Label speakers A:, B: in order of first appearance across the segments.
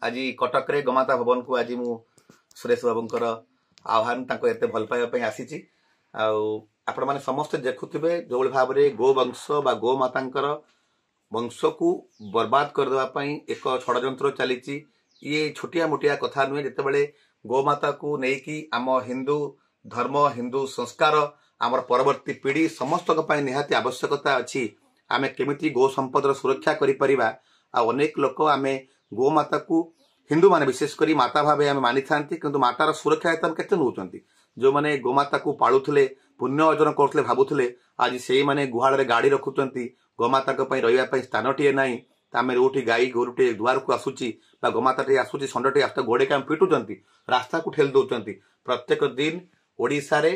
A: आज कटक रे गोमाता भवन को आज मु सुरेश बाबूंकर आह्वान एत भल पाइबा आसी आपण मैंने समस्त देखुवे जो भाव में गोवंश बा गोमाता वंश को बर्बाद करदेवाई एक षड्यंत्र चली ये छोटिया मोटिया कथा नुहे जिते गोमाता को लेकिन आम हिंदू धर्म हिंदू संस्कार आम परवर्ती पीढ़ी समस्त निहाती आवश्यकता अच्छी आमे केमिति गो संपदर सुरक्षा करिपरिबा आ अनेक लोक आमे गोमाता को हिंदू माने विशेष करी माता भावे आमे मानि थांती किंतु मातार सुरक्षा एतन केते नउचंती जो माने गोमाता को पाळुथले पुण्य अर्जन करथले भाबुथले आज सेही माने गुहाळ रे गाड़ी रखुचंती गोमाता को पई रहिबा पई स्थान टिए नाही तामे रोटी गाई गोरुटे दुआर को आसुची बा गोमाता टे आसुची संडटे आस्ता गोडे काम पिटुचंती रास्ता को ठेल दउचंती प्रत्येक दिन ओडिसा रे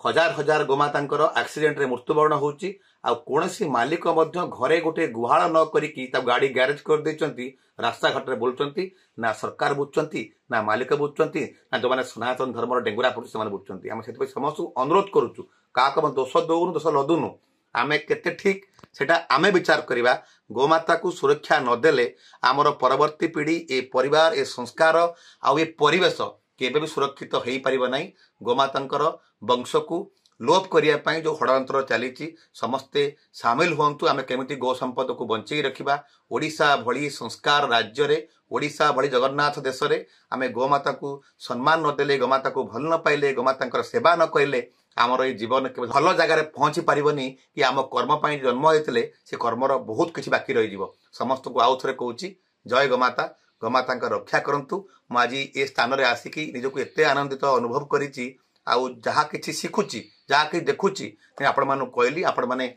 A: हजार हजार गोमातांकर एक्सीडेंट रे मृत्युवरण होउची आ कोनसी मालिक मध्य घरे गोटे गुहाळ न करिकी ता गाड़ी गैरेज कर देचंती रास्ता घाट रे बोलचंती ना सरकार बुझचंती ना मालिक बुझचंती ना जो माने सनातन धर्म डेंगुरा पुरुष से माने बुझचंती हम सेति समस्त अनुरोध करूछु का दोष दउनु दोष लदुनु आमे केते ठीक सेटा आमे विचार करिबा गोमाता को सुरक्षा न देले आमर परवर्ती पीढ़ी ए परिवार ए संस्कार आ ए परिवेश केबे भी सुरक्षित हो पारिबा नाही गोमातांकर वंश को लोप करने जो षड्यंत्र चली समस्ते सामिल हुंतु आमे केमिति गो संपद को बंचई रखिबा ओडिशा भली संस्कार राज्य रे ओडिशा भली जगन्नाथ देश रे आमे गोमाता को सम्मान न देले गोमाता को भल न पाइले गोमातांकर सेवा न कइले आमर ये जीवन के भल जगार पहुंची पारिबनी कि आम कर्म पाई जन्म होइतले से कर्मर बहुत किछि बाकी रहि जिवो समस्त को आउ थरे कहूची जय गोमाता गोमाता रक्षा करंतु मु आज ए स्थान रे आसिकी निजको एते आनंदित अनुभव करिछि आउ जहा किछि सिखुछि जहा कि देखुछि आपण मानु कहली आपण माने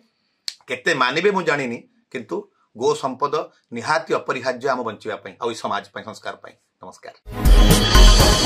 A: केते मानिबे मु जानिनी किंतु गो संपद निहाती अपरिहार्य आम बंचिबा पई आ समाज पई संस्कार पई नमस्कार।